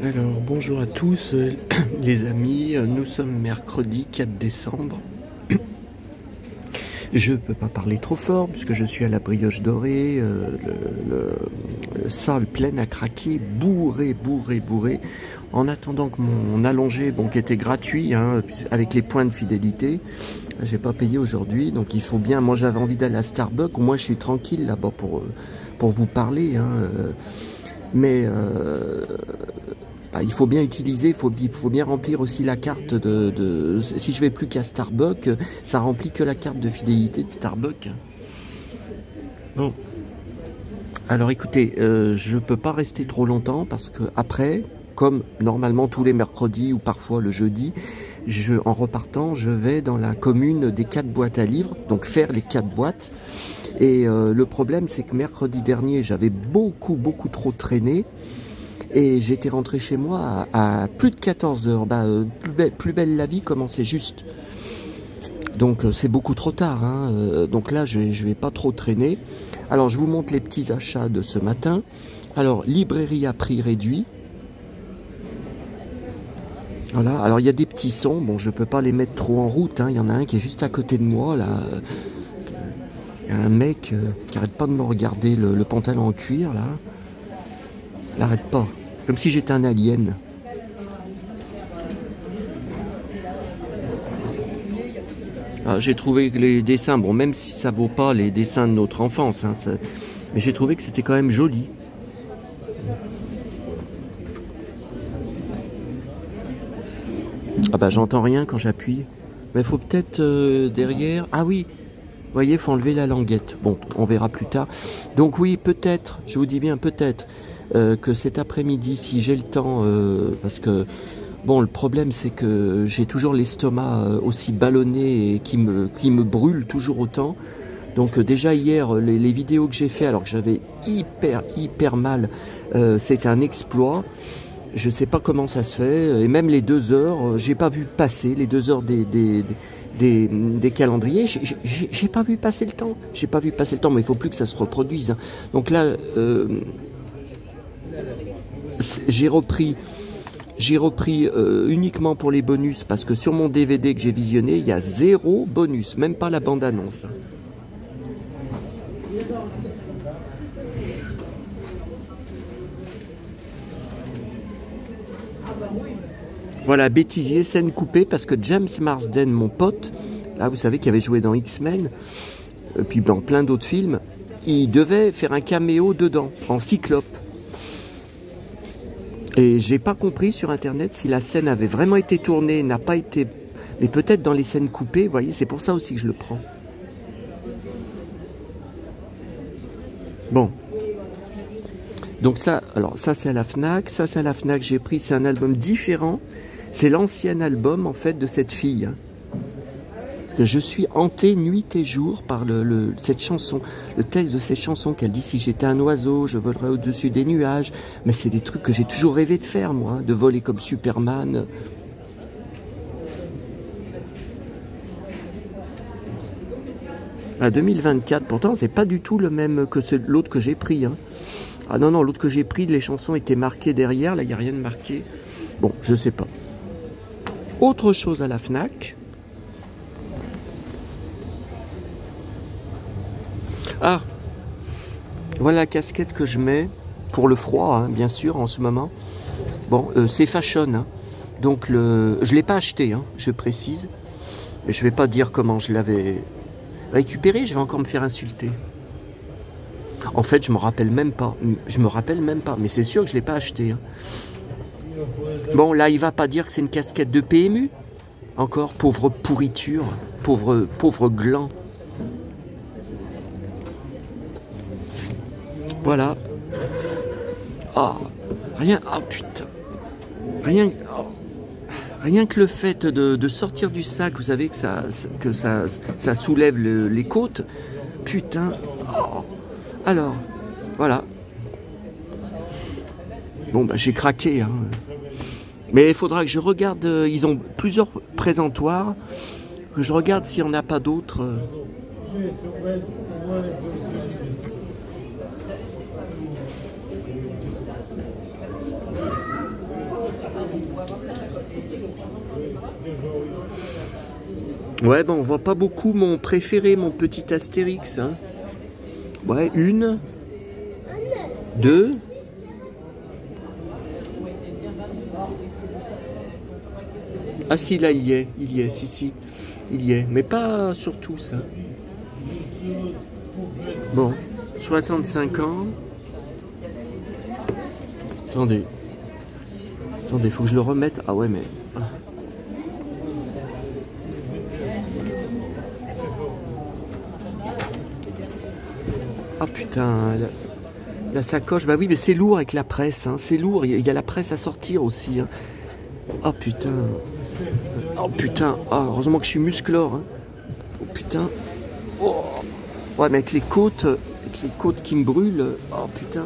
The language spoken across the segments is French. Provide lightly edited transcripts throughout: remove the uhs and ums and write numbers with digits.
Alors, bonjour à tous les amis, nous sommes mercredi 4 décembre. Je peux pas parler trop fort puisque je suis à la brioche dorée, le salle pleine à craquer, bourré. En attendant que mon allongé, bon, qui était gratuit, hein, avec les points de fidélité, j'ai pas payé aujourd'hui, donc il faut bien. Moi, j'avais envie d'aller à Starbucks, au moins je suis tranquille là-bas pour vous parler, hein, mais bah, il faut bien utiliser, il faut bien remplir aussi la carte si je vais plus qu'à Starbucks, ça remplit que la carte de fidélité de Starbucks. Bon. Alors écoutez, je peux pas rester trop longtemps parce que après, comme normalement tous les mercredis ou parfois le jeudi, en repartant, je vais dans la commune des 4 boîtes à livres, donc faire les 4 boîtes. Et le problème, c'est que mercredi dernier, j'avais beaucoup trop traîné. Et j'étais rentré chez moi à plus de 14 heures. Bah, plus belle la vie commençait juste. Donc c'est beaucoup trop tard, hein. Donc là, je vais pas trop traîner. Alors, je vous montre les petits achats de ce matin. Alors, librairie à prix réduit. Voilà. Alors, il y a des petits sons. Bon, je peux pas les mettre trop en route, hein. Il y en a un qui est juste à côté de moi, là. Il y a un mec qui arrête pas de me regarder le pantalon en cuir, là. Il n'arrête pas. Comme si j'étais un alien. J'ai trouvé que les dessins, bon, même si ça vaut pas les dessins de notre enfance, hein, mais j'ai trouvé que c'était quand même joli. Ah bah j'entends rien quand j'appuie. Mais il faut peut-être derrière. Ah oui, vous voyez, il faut enlever la languette. Bon, on verra plus tard. Donc oui, peut-être, je vous dis bien peut-être, que cet après-midi, si j'ai le temps, parce que bon, le problème c'est que j'ai toujours l'estomac aussi ballonné et qui me brûle toujours autant. Donc déjà hier, les vidéos que j'ai fait alors que j'avais hyper mal, c'était un exploit. Je sais pas comment ça se fait. Et même les 2 heures, j'ai pas vu passer les 2 heures des calendriers. J'ai pas vu passer le temps. J'ai pas vu passer le temps, mais il faut plus que ça se reproduise, hein. Donc là, j'ai repris uniquement pour les bonus parce que sur mon DVD que j'ai visionné, il y a 0 bonus, même pas la bande-annonce. Voilà, bêtisier, scène coupée parce que James Marsden, mon pote, là vous savez qui avait joué dans X-Men, puis dans plein d'autres films, il devait faire un caméo dedans, en Cyclope. Et j'ai pas compris sur internet si la scène avait vraiment été tournée, n'a pas été... Mais peut-être dans les scènes coupées, vous voyez, c'est pour ça aussi que je le prends. Bon. Donc ça, alors ça c'est à la Fnac, ça c'est à la Fnac, j'ai pris, c'est un album différent. C'est l'ancien album en fait de cette fille. Hein. Parce que je suis hanté nuit et jour par cette chanson, le texte de cette chanson qu'elle dit si j'étais un oiseau, je volerais au-dessus des nuages. Mais c'est des trucs que j'ai toujours rêvé de faire moi, hein, de voler comme Superman. À 2024, pourtant c'est pas du tout le même que l'autre que j'ai pris. Hein. Ah non, l'autre que j'ai pris, les chansons étaient marquées derrière, là il n'y a rien de marqué. Bon, je sais pas. Autre chose à la Fnac. Ah, voilà la casquette que je mets pour le froid, hein, bien sûr, en ce moment. Bon, c'est fashion, hein. Donc je ne l'ai pas acheté, hein, je précise. Mais je ne vais pas dire comment je l'avais récupéré, je vais encore me faire insulter. En fait, je me rappelle même pas. Mais c'est sûr que je ne l'ai pas acheté. Hein. Bon, là, il va pas dire que c'est une casquette de PMU. Encore, pauvre pourriture, pauvre gland. Voilà. Ah, putain. Rien que le fait de sortir du sac, vous savez que ça soulève les côtes. Putain. Oh. Alors, voilà. Bon, bah, j'ai craqué, hein. Mais il faudra que je regarde, ils ont plusieurs présentoirs, que je regarde s'il n'y en a pas d'autres. Ouais, ben on voit pas beaucoup mon préféré, mon petit Astérix. Hein. Ouais, une, deux. Ah si, là, il y est, si, il y est. Mais pas sur tous. Hein. Bon, 65 ans. Attendez. Attendez, faut que je le remette. Ah ouais, mais... Ah putain, la sacoche, bah oui, mais c'est lourd avec la presse, hein. C'est lourd, il y a la presse à sortir aussi. Hein. Oh putain. Oh putain, oh, heureusement que je suis musclore. Hein. Oh putain. Oh. Ouais, mais avec les côtes qui me brûlent. Oh putain.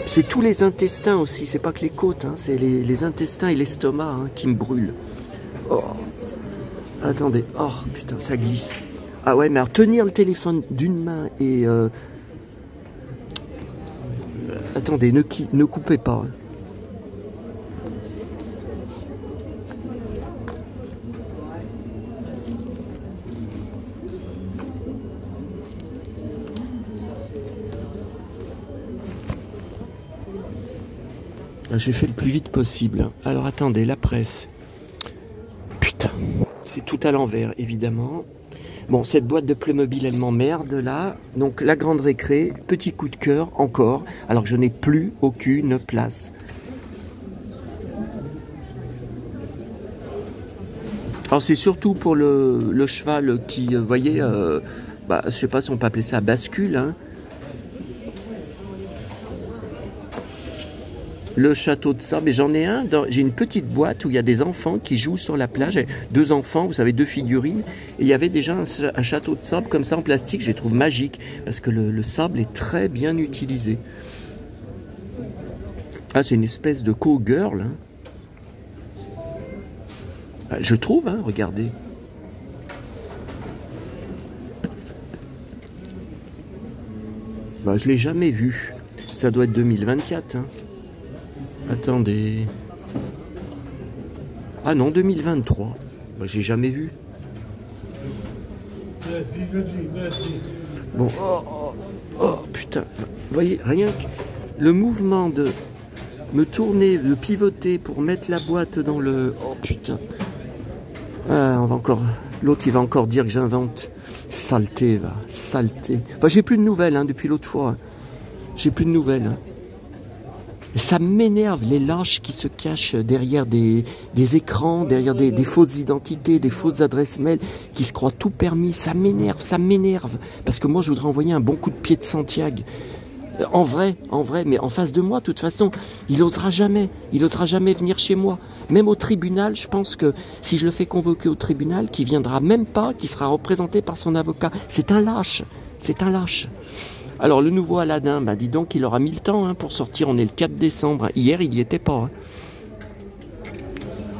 C'est tous les intestins aussi, c'est pas que les côtes, hein. C'est les intestins et l'estomac hein, qui me brûlent. Oh. Attendez, oh putain, ça glisse. Ah ouais, mais alors tenir le téléphone d'une main et... Attendez, ne coupez pas. Hein. J'ai fait le plus vite possible. Alors attendez, la presse. Putain, c'est tout à l'envers, évidemment. Bon, cette boîte de Playmobil, elle m'emmerde, là. Donc, la grande récré, petit coup de cœur, encore. Alors que je n'ai plus aucune place. Alors, c'est surtout pour le cheval qui, vous voyez, bah, je sais pas si on peut appeler ça bascule, hein. Le château de sable, et j'en ai un, j'ai une petite boîte où il y a des enfants qui jouent sur la plage, deux enfants, vous savez, deux figurines, et il y avait déjà un château de sable comme ça en plastique, je les trouve magique, parce que le sable est très bien utilisé. Ah, c'est une espèce de cowgirl, hein. Je trouve, hein, regardez. Bah, je l'ai jamais vu, ça doit être 2024, hein. Attendez. Ah non, 2023. Bah, j'ai jamais vu. Bon, oh, putain. Vous voyez, rien que le mouvement de me tourner, de pivoter pour mettre la boîte dans le... Oh putain. Ah, on va encore... L'autre, il va encore dire que j'invente. Saleté, va. Saleté. Enfin, j'ai plus de nouvelles, hein, depuis l'autre fois. J'ai plus de nouvelles, hein. Ça m'énerve les lâches qui se cachent derrière des écrans, derrière des fausses identités, des fausses adresses mail, qui se croient tout permis. Ça m'énerve. Parce que moi, je voudrais envoyer un bon coup de pied de Santiago. En vrai, mais en face de moi, de toute façon, il osera jamais venir chez moi. Même au tribunal, je pense que si je le fais convoquer au tribunal, qu'il viendra même pas, qu'il sera représenté par son avocat. C'est un lâche. Alors, le nouveau Aladdin, bah, dis donc, il aura mis le temps hein, pour sortir. On est le 4 décembre. Hier, il n'y était pas. Hein.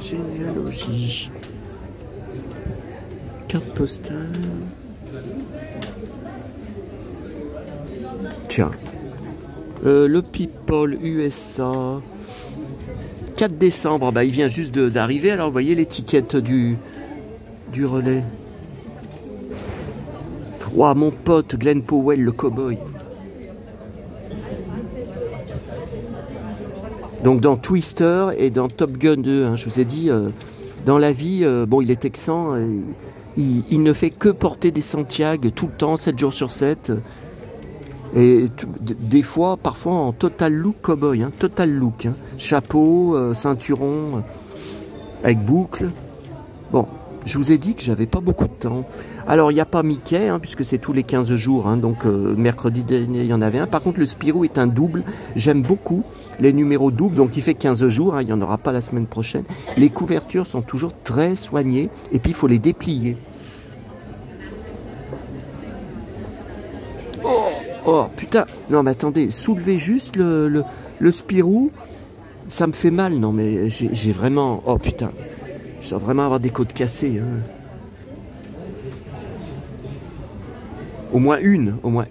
Généalogie. Carte postale. Tiens. Le People USA. 4 décembre. Bah, il vient juste d'arriver. Alors, vous voyez l'étiquette du relais. Ouah, mon pote Glenn Powell, le cow-boy. Donc dans Twister et dans Top Gun 2, hein, je vous ai dit, dans la vie, bon, il est texan, il ne fait que porter des Santiago tout le temps, 7 jours sur 7. Et des fois, parfois en total look cow-boy, hein, total look. Hein, chapeau, ceinturon, avec boucle. Bon. Je vous ai dit que j'avais pas beaucoup de temps. Alors, il n'y a pas Mickey, hein, puisque c'est tous les 15 jours. Hein, donc, mercredi dernier, il y en avait un. Par contre, le Spirou est un double. J'aime beaucoup les numéros doubles. Donc, il fait 15 jours. Hein, il n'y en aura pas la semaine prochaine. Les couvertures sont toujours très soignées. Et puis, il faut les déplier. Oh, putain. Non, mais attendez. Soulevez juste le Spirou. Ça me fait mal. Non, mais j'ai vraiment... Oh, putain. Je dois vraiment avoir des côtes cassées. Hein. Au moins une. Vous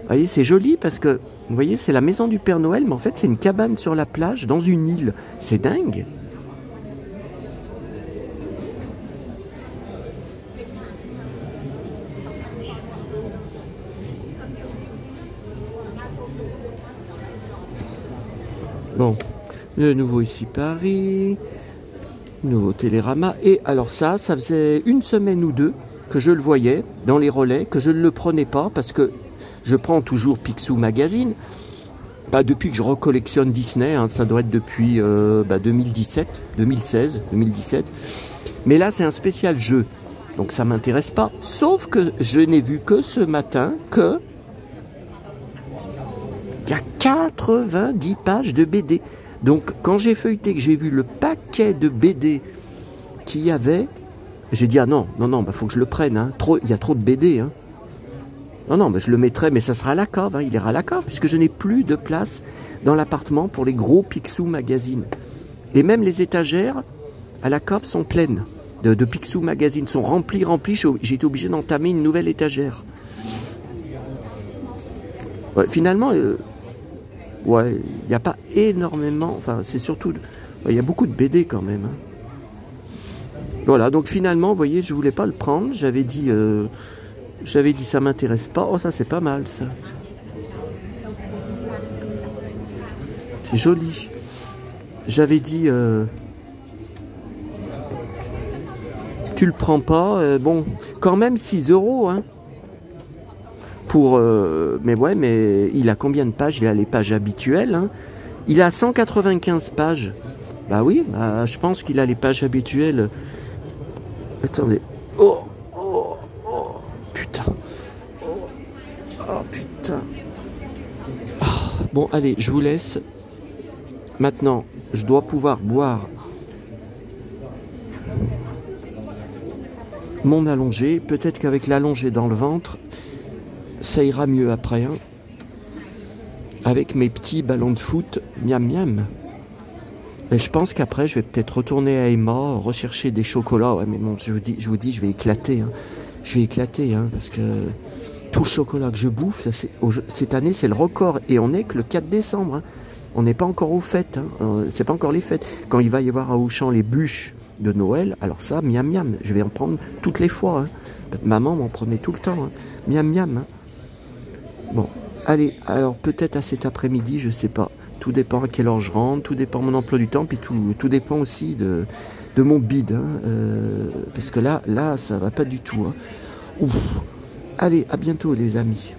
voyez, c'est joli parce que, vous voyez, c'est la maison du Père Noël, mais en fait, c'est une cabane sur la plage, dans une île. C'est dingue. Bon, de nouveau ici Paris, nouveau Télérama. Et alors ça faisait une semaine ou deux que je le voyais dans les relais, que je ne le prenais pas parce que je prends toujours Picsou Magazine. Bah, depuis que je recollectionne Disney, hein, ça doit être depuis 2017, 2016, 2017. Mais là, c'est un spécial jeu, donc ça m'intéresse pas. Sauf que je n'ai vu que ce matin que il y a 90 pages de BD. Donc, quand j'ai feuilleté, que j'ai vu le paquet de BD qu'il y avait, j'ai dit ah non, bah faut que je le prenne. Hein. Il y a trop de BD. Hein. Non, je le mettrai, mais ça sera à la cave. Hein. Il ira à la cave, puisque je n'ai plus de place dans l'appartement pour les gros Picsou Magazine. Et même les étagères à la cave sont pleines de Picsou Magazine, sont remplies. J'ai été obligé d'entamer une nouvelle étagère. Ouais, finalement, ouais, il n'y a pas énormément. Enfin, c'est surtout. Il y a beaucoup de BD quand même. Hein. Voilà, donc finalement, vous voyez, je voulais pas le prendre. J'avais dit ça m'intéresse pas. Oh, ça c'est pas mal ça. C'est joli. J'avais dit tu le prends pas. Bon, quand même 6 €. Hein, pour, mais ouais, mais il a combien de pages? Il a les pages habituelles. Hein. Il a 195 pages. Bah oui, bah, je pense qu'il a les pages habituelles. Attendez. Oh, putain. Oh, putain. Oh, bon, allez, je vous laisse. Maintenant, je dois pouvoir boire mon allongé. Peut-être qu'avec l'allongé dans le ventre, ça ira mieux après. Hein. Avec mes petits ballons de foot, miam miam. Et je pense qu'après, je vais peut-être retourner à Emma, rechercher des chocolats. Ouais, mais bon, je vous dis, je vais éclater. Hein. Je vais éclater, hein, parce que tout le chocolat que je bouffe, cette année, c'est le record. Et on n'est que le 4 décembre. Hein. On n'est pas encore aux fêtes. Hein. C'est pas encore les fêtes. Quand il va y avoir à Auchan les bûches de Noël, alors ça, miam miam. Je vais en prendre toutes les fois. Hein. Maman m'en prenait tout le temps. Hein. Miam miam. Hein. Bon, allez, alors peut-être à cet après-midi, je sais pas. Tout dépend à quelle heure je rentre, tout dépend de mon emploi du temps, puis tout dépend aussi de mon bide. Hein, parce que là, ça va pas du tout. Hein. Ouf. Allez, à bientôt les amis.